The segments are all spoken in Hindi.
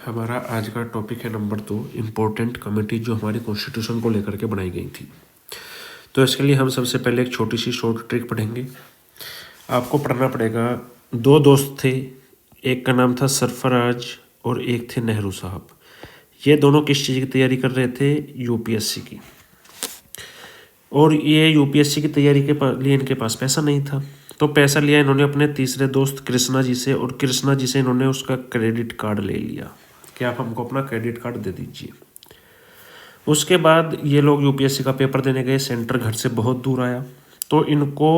हमारा आज का टॉपिक है नंबर 2, इम्पोर्टेंट कमेटी जो हमारे कॉन्स्टिट्यूशन को लेकर के बनाई गई थी। तो इसके लिए हम सबसे पहले एक छोटी सी शॉर्ट ट्रिक पढ़ेंगे। आपको पढ़ना पड़ेगा, दो दोस्त थे, एक का नाम था सरफराज और एक थे नेहरू साहब। ये दोनों किस चीज़ की तैयारी कर रहे थे? यूपीएससी की। और ये यूपीएससी की तैयारी के लिए इनके पास पैसा नहीं था, तो पैसा लिया इन्होंने अपने तीसरे दोस्त कृष्णा जी से, और कृष्णा जी से इन्होंने उसका क्रेडिट कार्ड ले लिया कि आप हमको अपना क्रेडिट कार्ड दे दीजिए। उसके बाद ये लोग यूपीएससी का पेपर देने गए। सेंटर घर से बहुत दूर आया, तो इनको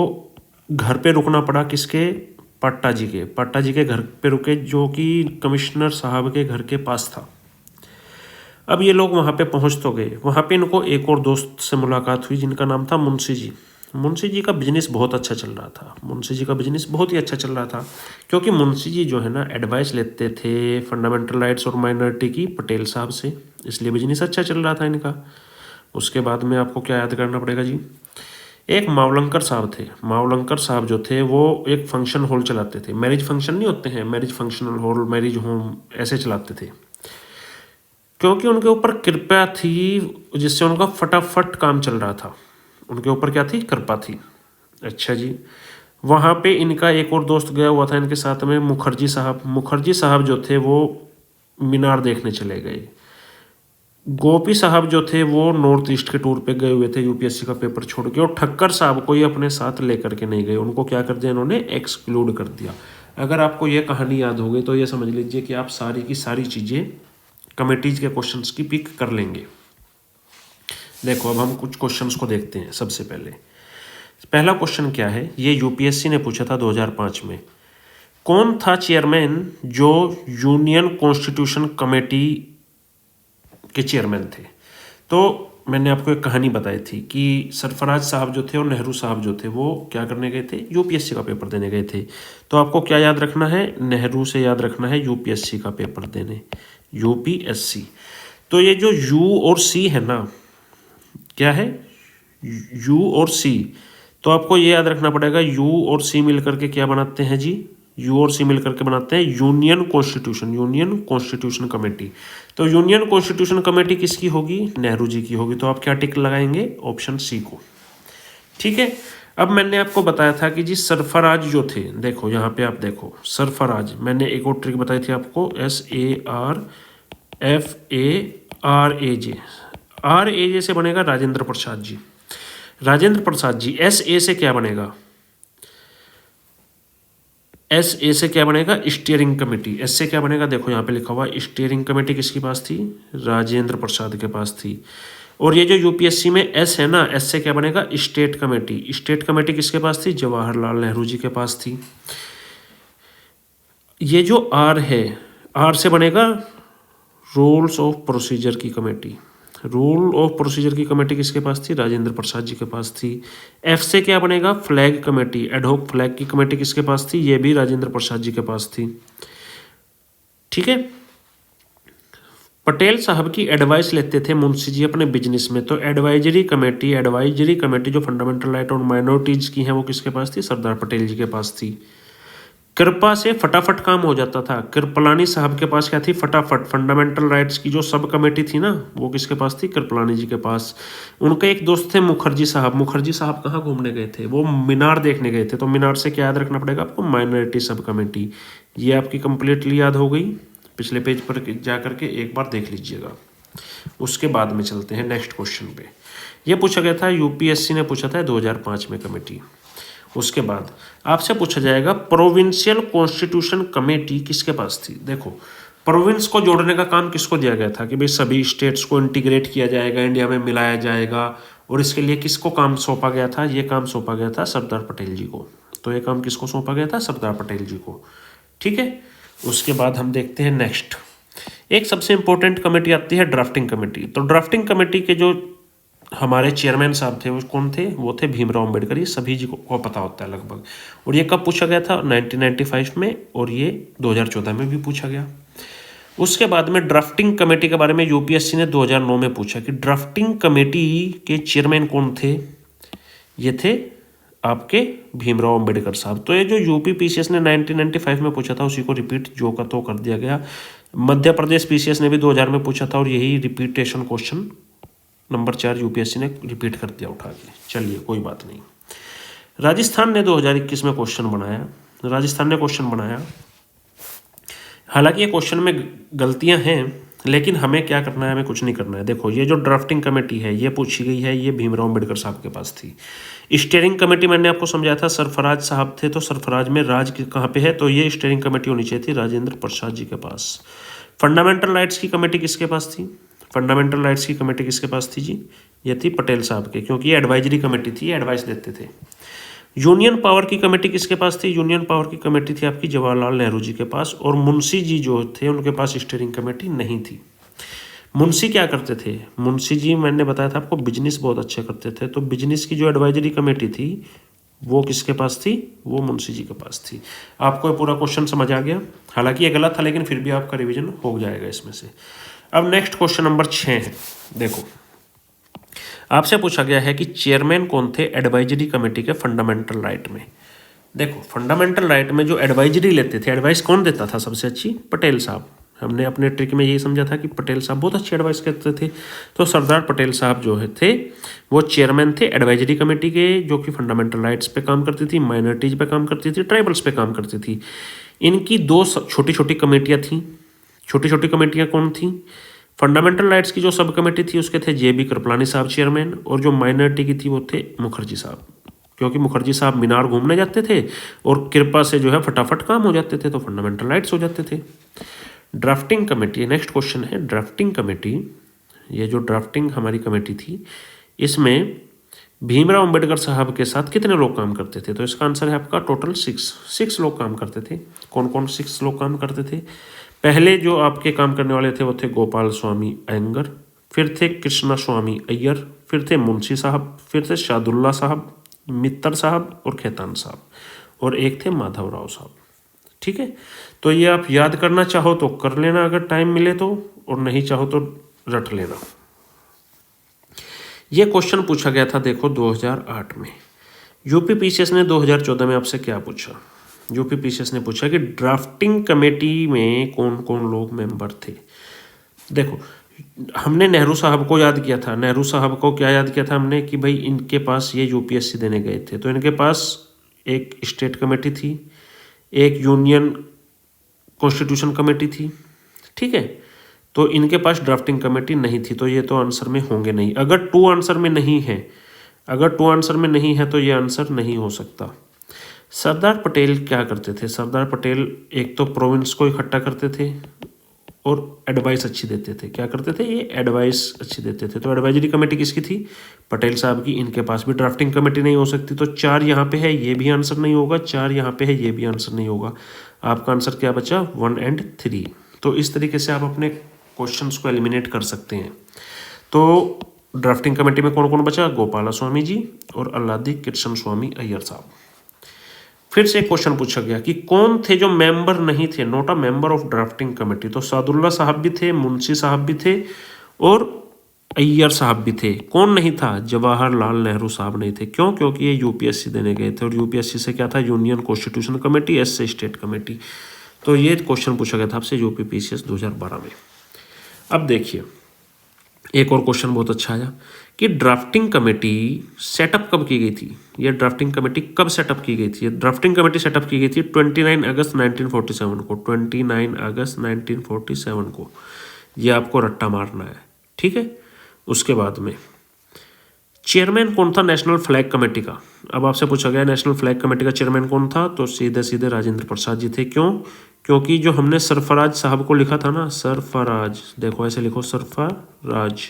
घर पे रुकना पड़ा। किसके? पट्टा जी के घर पे रुके, जो कि कमिश्नर साहब के घर के पास था। अब ये लोग वहाँ पे पहुँच तो गए। वहाँ पे इनको एक और दोस्त से मुलाकात हुई जिनका नाम था मुंशी जी। मुंशी जी का बिजनेस बहुत अच्छा चल रहा था। मुंशी जी का बिजनेस बहुत ही अच्छा चल रहा था, क्योंकि मुंशी जी जो है ना एडवाइस लेते थे फंडामेंटल राइट्स और माइनॉरिटी की पटेल साहब से, इसलिए बिजनेस अच्छा चल रहा था इनका। उसके बाद में आपको क्या याद करना पड़ेगा जी? एक मावलंकर साहब थे। मावलंकर साहब जो थे वो एक फंक्शन हॉल चलाते थे। मैरिज फंक्शन नहीं होते हैं, marriage functional hall, marriage home, ऐसे चलाते थे, क्योंकि उनके ऊपर कृपा थी, जिससे उनका फटाफट काम चल रहा था। उनके ऊपर क्या थी? कृपा थी। अच्छा जी, वहाँ पे इनका एक और दोस्त गया हुआ था इनके साथ में, मुखर्जी साहब। मुखर्जी साहब जो थे वो मीनार देखने चले गए। गोपी साहब जो थे वो नॉर्थ ईस्ट के टूर पे गए हुए थे यूपीएससी का पेपर छोड़ के, और ठक्कर साहब को ही अपने साथ लेकर के नहीं गए। उनको क्या कर दिया इन्होंने? एक्सक्लूड कर दिया। अगर आपको ये कहानी याद हो गई तो ये समझ लीजिए कि आप सारी की सारी चीज़ें कमेटीज के क्वेश्चंस की पिक कर लेंगे। देखो, अब हम कुछ क्वेश्चंस को देखते हैं। सबसे पहला क्वेश्चन क्या है? ये यूपीएससी ने पूछा था 2005 में। कौन था चेयरमैन जो यूनियन कॉन्स्टिट्यूशन कमेटी के चेयरमैन थे? तो मैंने आपको एक कहानी बताई थी कि सरफराज साहब जो थे और नेहरू साहब जो थे वो क्या करने गए थे? यूपीएससी का पेपर देने गए थे। तो आपको क्या याद रखना है? नेहरू से याद रखना है यूपीएससी का पेपर देने, यूपीएससी। तो ये जो यू और सी है ना, क्या है? यू और सी। तो आपको ये याद रखना पड़ेगा, यू और सी मिलकर के क्या बनाते हैं जी? यू और सी मिलकर के बनाते हैं यूनियन कॉन्स्टिट्यूशन कमेटी। तो यूनियन कॉन्स्टिट्यूशन कमेटी किसकी होगी? नेहरू जी की होगी। तो आप क्या टिक लगाएंगे? ऑप्शन सी को। ठीक है। अब मैंने आपको बताया था कि जी सरफराज जो थे, देखो यहाँ पे आप देखो सरफराज, मैंने एक और ट्रिक बताई थी आपको, SARFARAJ। RAJ से बनेगा राजेंद्र प्रसाद जी। राजेंद्र प्रसाद जी। SA से क्या बनेगा? SA से क्या बनेगा? Steering committee. S से क्या बनेगा? देखो यहाँ पे लिखा हुआ, स्टीयरिंग कमेटी किसके पास थी? राजेंद्र प्रसाद के पास थी। और ये जो यूपीएससी में S है ना, S से क्या बनेगा? State committee. स्टेट कमेटी किसके पास थी? जवाहरलाल नेहरू जी के पास थी। ये जो R है, R से बनेगा रूल्स ऑफ प्रोसीजर की कमेटी। रूल ऑफ प्रोसीजर की कमेटी किसके पास थी? राजेंद्र प्रसाद जी के पास थी। F से क्या बनेगा? Flag committee. एडहॉक फ्लैग की कमेटी किसके पास थी? ये भी राजेंद्र प्रसाद जी के पास थी। ठीक है। पटेल साहब की एडवाइस लेते थे मुंशी जी अपने बिजनेस में। तो एडवाइजरी कमेटी जो फंडामेंटल राइट और माइनॉरिटीज की है वो किसके पास थी? सरदार पटेल जी के पास थी। कृपा से फटाफट काम हो जाता था। कृपलानी साहब के पास क्या थी? फटाफट। फंडामेंटल राइट्स की जो सब कमेटी थी ना, वो किसके पास थी? कृपलानी जी के पास। उनके एक दोस्त थे मुखर्जी साहब। मुखर्जी साहब कहाँ घूमने गए थे? वो मीनार देखने गए थे। तो मीनार से क्या याद रखना पड़ेगा आपको? Minority sub committee. ये आपकी कंप्लीटली याद हो गई। पिछले पेज पर जा करके एक बार देख लीजिएगा। उसके बाद में चलते हैं नेक्स्ट क्वेश्चन पे। ये पूछा गया था, यूपीएससी ने पूछा था 2005 में कमेटी। उसके बाद आपसे पूछा जाएगा प्रोविंशियल कॉन्स्टिट्यूशन कमेटी किसके पास थी? देखो, प्रोविंस को जोड़ने का काम किसको दिया गया था कि भाई सभी स्टेट्स को इंटीग्रेट किया जाएगा, इंडिया में मिलाया जाएगा, और इसके लिए किसको काम सौंपा गया था? ये काम सौंपा गया था सरदार पटेल जी को। तो ये काम किसको सौंपा गया था? सरदार पटेल जी को। ठीक है। उसके बाद हम देखते हैं नेक्स्ट, एक सबसे इंपॉर्टेंट कमेटी आती है ड्राफ्टिंग कमेटी। तो ड्राफ्टिंग कमेटी के जो हमारे चेयरमैन साहब थे वो कौन थे? वो थे भीमराव अंबेडकर। ये सभी जी को पता होता है लगभग। और ये कब पूछा गया था? 1995 में, और ये 2014 में भी पूछा गया। उसके बाद में ड्राफ्टिंग कमेटी के बारे में यूपीएससी ने 2009 में पूछा कि ड्राफ्टिंग कमेटी के चेयरमैन कौन थे? ये थे आपके भीमराव अंबेडकर साहब। तो ये जो यूपी पीसीएस ने 1995 में पूछा था उसी को रिपीट जो का तो कर दिया गया। मध्य प्रदेश पीसीएस ने भी 2000 में पूछा था और यही रिपीटेशन क्वेश्चन नंबर 4 यूपीएससी ने रिपीट कर दिया उठा के। चलिए कोई बात नहीं। राजस्थान ने 2021 में क्वेश्चन बनाया, राजस्थान ने क्वेश्चन बनाया। हालांकि ये क्वेश्चन में गलतियां हैं, लेकिन हमें क्या करना है, हमें कुछ नहीं करना है। देखो ये जो ड्राफ्टिंग कमेटी है ये पूछी गई है, ये भीमराव अम्बेडकर साहब के पास थी। स्टीयरिंग कमेटी मैंने आपको समझाया था सरफराज साहब थे, तो सरफराज में राज कहाँ पे है, तो ये स्टीयरिंग कमेटी होनी चाहिए थी राजेंद्र प्रसाद जी के पास। फंडामेंटल राइट्स की कमेटी किसके पास थी, फंडामेंटल राइट्स की कमेटी किसके पास थी जी, ये थी पटेल साहब के, क्योंकि ये एडवाइजरी कमेटी थी, एडवाइस देते थे। यूनियन पावर की कमेटी किसके पास थी, यूनियन पावर की कमेटी थी आपकी जवाहरलाल नेहरू जी के पास। और मुंशी जी जो थे उनके पास स्टीयरिंग कमेटी नहीं थी। मुंशी क्या करते थे, मुंशी जी मैंने बताया था आपको बिजनेस बहुत अच्छे करते थे, तो बिजनेस की जो एडवाइजरी कमेटी थी वो किसके पास थी, वो मुंशी जी के पास थी। आपको पूरा क्वेश्चन समझ आ गया, हालांकि ये गलत था लेकिन फिर भी आपका रिवीजन हो जाएगा इसमें से। अब नेक्स्ट क्वेश्चन नंबर 6 है। देखो आपसे पूछा गया है कि चेयरमैन कौन थे एडवाइजरी कमेटी के फंडामेंटल राइट में। देखो फंडामेंटल राइट में जो एडवाइजरी लेते थे, एडवाइस कौन देता था सबसे अच्छी, पटेल साहब। हमने अपने ट्रिक में यही समझा था कि पटेल साहब बहुत अच्छी एडवाइस करते थे, तो सरदार पटेल साहब जो थे वो चेयरमैन थे एडवाइजरी कमेटी के, जो कि फंडामेंटल राइट्स पे काम करती थी, माइनॉरिटीज पे काम करती थी, ट्राइबल्स पे काम करती थी। इनकी 2 छोटी छोटी कमेटियाँ थीं। छोटी छोटी कमेटियाँ कौन थी, फंडामेंटल राइट्स की जो सब कमेटी थी उसके थे JB कृपलानी साहब चेयरमैन, और जो माइनॉरिटी की थी वो थे मुखर्जी साहब, क्योंकि मुखर्जी साहब मीनार घूमने जाते थे और कृपा से जो है फटाफट काम हो जाते थे, तो फंडामेंटल राइट्स हो जाते थे। ड्राफ्टिंग कमेटी, नेक्स्ट क्वेश्चन है ड्राफ्टिंग कमेटी। ये जो ड्राफ्टिंग हमारी कमेटी थी इसमें भीमराव अम्बेडकर साहब के साथ कितने लोग काम करते थे, तो इसका आंसर है आपका टोटल 6 लोग काम करते थे। कौन कौन 6 लोग काम करते थे, पहले जो आपके काम करने वाले थे वो थे गोपाल स्वामी अयंगर, फिर थे कृष्णा स्वामी अय्यर, फिर थे मुंशी साहब, फिर थे शादुल्ला साहब, मित्तर साहब और खेतान साहब, और एक थे माधवराव साहब। ठीक है, तो ये आप याद करना चाहो तो कर लेना अगर टाइम मिले तो, और नहीं चाहो तो रट लेना। ये क्वेश्चन पूछा गया था देखो 2008 में। यूपी पीसीएस ने 2014 में आपसे क्या पूछा, यूपी पीसीएस ने पूछा कि ड्राफ्टिंग कमेटी में कौन कौन लोग मेंबर थे। देखो हमने नेहरू साहब को याद किया था, नेहरू साहब को क्या याद किया था हमने कि भाई इनके पास ये यूपीएससी देने गए थे, तो इनके पास एक स्टेट कमेटी थी, एक यूनियन कॉन्स्टिट्यूशन कमेटी थी। ठीक है, तो इनके पास ड्राफ्टिंग कमेटी नहीं थी, तो ये तो आंसर में होंगे नहीं। अगर 2 आंसर में नहीं है, अगर 2 आंसर में नहीं है तो ये आंसर नहीं हो सकता। सरदार पटेल क्या करते थे, सरदार पटेल एक तो प्रोविंस को इकट्ठा करते थे और एडवाइस अच्छी देते थे। क्या करते थे, ये एडवाइस अच्छी देते थे। तो एडवाइजरी कमेटी किसकी थी, पटेल साहब की। इनके पास भी ड्राफ्टिंग कमेटी नहीं हो सकती, तो 4 यहाँ पे है, ये भी आंसर नहीं होगा, 4 यहाँ पे है, ये भी आंसर नहीं होगा। आपका आंसर क्या बचा, 1 और 3। तो इस तरीके से आप अपने क्वेश्चंस को एलिमिनेट कर सकते हैं। तो ड्राफ्टिंग कमेटी में कौन कौन बचा, गोपाला स्वामी जी और अल्लादी कृष्ण स्वामी अय्यर साहब। फिर से एक क्वेश्चन पूछा गया कि कौन थे जो मेंबर नहीं थे, not a member of drafting committee. तो सादुल्ला साहब भी थे, मुंशी साहब भी थे और अय्यर साहब भी थे। कौन नहीं था, जवाहरलाल नेहरू साहब नहीं थे। क्यों, क्योंकि ये यूपीएससी देने गए थे, और यूपीएससी से क्या था, यूनियन कॉन्स्टिट्यूशन कमेटी, एस से स्टेट कमेटी। तो ये क्वेश्चन पूछा गया था आपसे यूपी पीसीएस 2012 में। अब देखिए एक और क्वेश्चन बहुत अच्छा आया कि ड्राफ्टिंग कमेटी सेटअप कब की गई थी। ये ड्राफ्टिंग कमेटी कब सेटअप की गई थी, ये ड्राफ्टिंग कमेटी सेटअप की गई थी 29 अगस्त 1947 को, 29 अगस्त 1947 को। ये आपको रट्टा मारना है, ठीक है। उसके बाद में चेयरमैन कौन था नेशनल फ्लैग कमेटी का। अब आपसे पूछा गया नेशनल फ्लैग कमेटी का चेयरमैन कौन था, तो सीधे सीधे राजेंद्र प्रसाद जी थे। क्यों, क्योंकि जो हमने सरफराज साहब को लिखा था ना, सरफराज, देखो ऐसे लिखो सरफराज,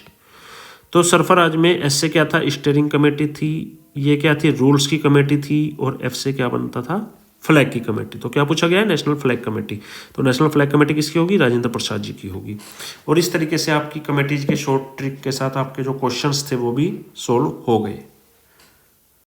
तो सरफराज में एस से क्या था, स्टीयरिंग कमेटी थी, ये क्या थी, रूल्स की कमेटी थी, और एफ से क्या बनता था, फ्लैग की कमेटी। तो क्या पूछा गया है, नेशनल फ्लैग कमेटी। तो नेशनल फ्लैग कमेटी किसकी होगी, राजेंद्र प्रसाद जी की होगी। और इस तरीके से आपकी कमेटीज के शॉर्ट ट्रिक के साथ आपके जो क्वेश्चंस थे वो भी सोल्व हो गए।